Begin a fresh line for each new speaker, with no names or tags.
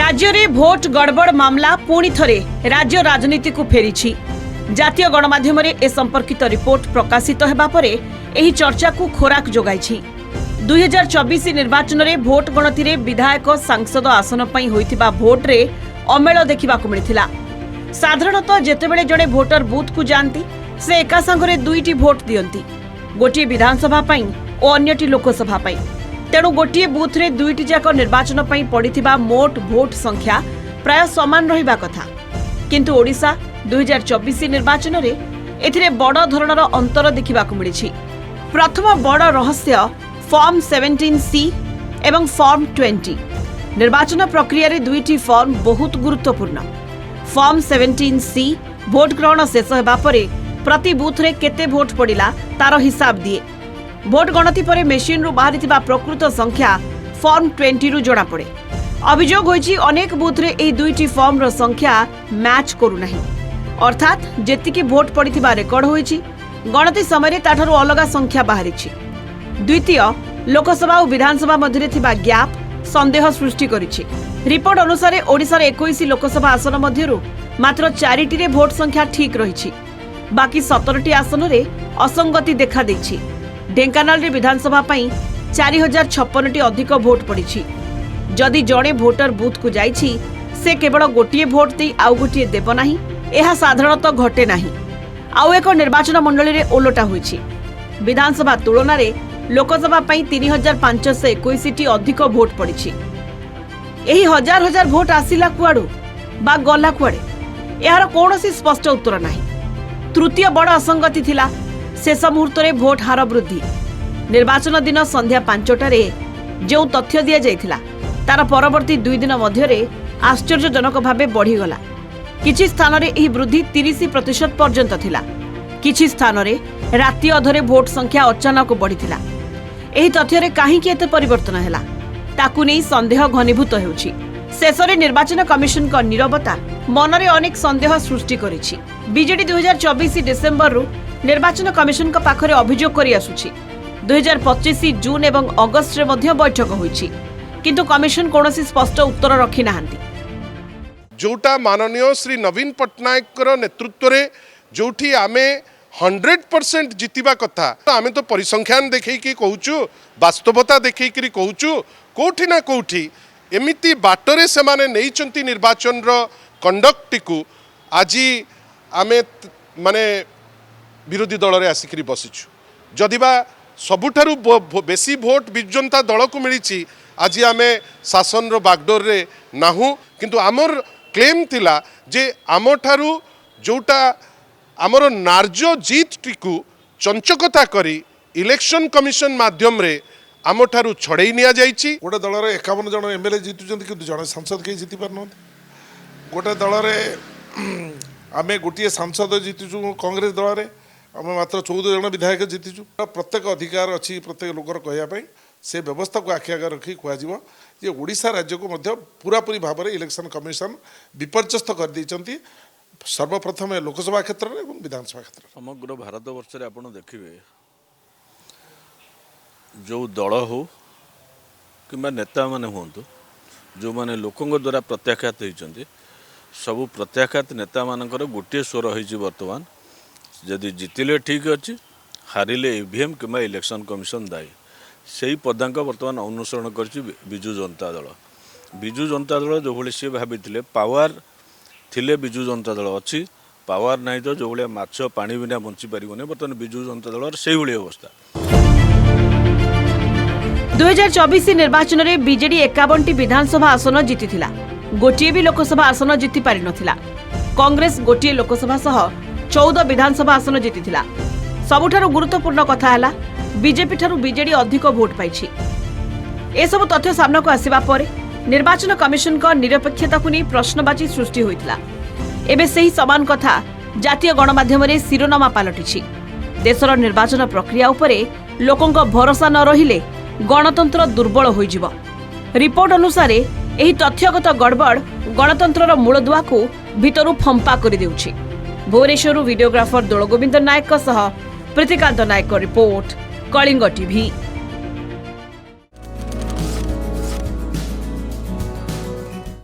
राज्य रे भोट गड़बड़ मामला पुणी थरे राज्य राजनीति को फेरी। जातीय गणमाध्यम रे ए संपर्कित रिपोर्ट प्रकाशित हेबा परे एही चर्चा को खोराक जोगाई। 2024 निर्वाचन रे भोट गणति रे विधायक सांसद आसन पई होइतिबा भोट रे अमेल देखिबा को मिलिथिला। साधारणतः जेतेबेले जड़े भोटर बूथ को जानती से एका संगरे दुईटी भोट दियंती, गोटे विधानसभा पई और अन्यटी लोकसभा पई। तेणु गोटे बूथ रे दुईटी जाक निर्वाचन पई पड़िथिबा मोट भोट संख्या प्राय समान रहिबा कथा। किंतु ओडिशा 2024 निर्वाचन रे एथिरे बड़ धरणर अंतर देखिबा को मिलिछि। प्रथम बड़ रहस्य फॉर्म 17C एवं फॉर्म 20। निर्वाचन प्रक्रिया रे दुईटी फॉर्म बहुत गुरुत्वपूर्ण। फॉर्म 17C भोट ग्रहण शेष हेबा परे प्रति बूथ रे केते भोट पड़िला तार हिसाब दिए। भोट गणति परे मेशिन रु बाहरिथिबा प्रकृत संख्या फॉर्म 20 रु जणा पड़े। अभियोग होइछि अनेक बूथ रे एही दुईटी फॉर्म रो संख्या मैच करू नाही, अर्थात जेतिकी भोट पड़िथिबा रेकर्ड होइछि गणति समय रे ताठारु अलगा संख्या बाहरिछि। द्वितीय, लोकसभा और विधानसभा मध्य थिबा गैप संदेह सृष्टि करिछि। रिपोर्ट अनुसार ओडिसा रे 21 लोकसभा आसन मध्यरु मात्र 4टी रे भोट संख्या ठीक रहिछि, बाकी 17टी आसन रे असंगति देखा दैछि। ढेंकानाल रे विधानसभा पई 4056टी अधिक भोट पड़िछि। जदि जड़े भोटर बूथ को जाइछि से केवल गोटिए भोट दे आउ गोटिए देब नाही, एहा साधारणतः घटे नाही। आउ एक निर्वाचन मंडली रे ओलोटा होइछि। विधानसभा तुलना रे लोकसभा पई 3521टी अधिक भोट पड़िछि। एही हजार हजार भोट आसिला कुआडू बा गला कुआडे, एहार कोनोसी स्पष्ट उत्तर नाही। तृतीय बड़ असंगति थिला शेष मुहूर्त रे भोट हार वृद्धि। निर्वाचन दिन संध्या 5टारे जो तथ्य दिया जाइथिला तार परवर्ती 2 दिन मध्य आश्चर्यजनक भावे बढ़ीगला। किछि स्थान रे एही वृद्धि 30% पर्यंत थिला। किछि स्थान रे राति अधरे भोट संख्या अचानक बढ़िथिला। एही तथ्य रे काहेकि एते परिवर्तन हैला ताकू नै संदेह घनीभूत हेउछि। शेषरे निर्वाचन कमिशन का नीरवता मनरे अनेक संदेह सृष्टि करिछि। बीजेडी 2024 डिसेंबर रु निर्वाचन कमिशन का पाखरे अभियोग करि आसुछि। 2025 जून एवं अगस्त रे मध्य बैठक होइछि, किंतु कमिशन कोनोसी स्पष्ट उत्तर रखि नाहंती।
जोटा माननीय श्री नवीन पट्टनायक नेतृत्व रे जोठी आमे 100% जितिबा कथा, आमे तो परिसंख्यान देखैकी कहूचु, वास्तवता देखैकी कहूचु। कोठी ना कोठी एमिति बाटरे से माने नैचंती निर्वाचन रो कंडक्ट को आज आमे माने विरोधी दल रे आसिकरी बसिछु। जदिबा सबुठारु बेसी भोट विजु जनता दल को मिली, आज आमे शासन रो बागडोर रे नाहु। किंतु आमर क्लेम थिला जे आमठारु जोटा आमर नार्ज जीत टिकु चंचकता करी इलेक्शन कमिशन माध्यम रे आमठारु छड़े निया जाइछि।
गोटे दल रे 51 जन एमएलए जीतुचंती किंतु जन सांसद के जीति पार नथि। गोटे दल रे आमे गोटिए सांसद जीतुचु, कांग्रेस दल रे आमे मात्र 14 जन विधायक जीतिचु। प्रत्येक अधिकार अछि प्रत्येक लोकर कहया पई से व्यवस्था को आखि आगे रखी कहजिवो जे ओडिशा राज्य को मध्य पूरा पूरी भाव में इलेक्शन कमिशन विपर्यस्त कर दैचंती। सर्वप्रथम लोकसभा क्षेत्र रे एवं विधानसभा क्षेत्र
समग्र भारत वर्ष रे आपण देखिबे जो दल हो कि नेता माने हुंतु जो माने लोकंग द्वारा प्रत्याख्यात होइचंती, सबु प्रत्याख्यात नेता मानकर गोटे स्वर होइछि। वर्तमान जदि जितिले ठीक अच्छी, हारिले ईवीएम कि इलेक्शन कमिशन दायी। से पदांक वर्तमान अनुसरण कर विजु जनता दल। विजु जनता दल जो भाई सी भाई पावर थिले विजु जनता दल अच्छी, पावर नहीं तो जो भाई माछ पानी बिना बंची पारिबने। बर्तमान विजु जनता दल से भाई अवस्था।
2024 निर्वाचन रे बीजेडी 51टी विधानसभा आसन जीतिथिला, गोटिए भी लोकसभा आसन जीति पारि नथिला। कांग्रेस गोटिए लोकसभा सह 14 विधानसभा आसन जीतिथिला। सबुठारु गुरुत्वपूर्ण कथा हैला बीजेपी ठारु बीजेडी अधिक भोट पाइछि। ए सब तथ्य सामना को आसीबा परे निर्वाचन कमिशन का निरपेक्षता को नहीं प्रश्नबाची सृष्टि होइतिला। एबे सेही समान कथा जातीय गणमाध्यम रे शिरोनामा पालटिछि। देशर निर्वाचन प्रक्रिया उपरे लोकंक भरोसा न रहिले गणतंत्र दुर्बल होइजिबो। रिपोर्ट अनुसार एही तथ्यगत गड़बड़ गणतंत्रर मूलदुआ को भितरु फंपा करि देउछि। भुवनेश्वरु वीडियोग्राफर दोलगोविंद नायक सह प्रीतिकांत नायक रिपोर्ट, कलिंग टीवी।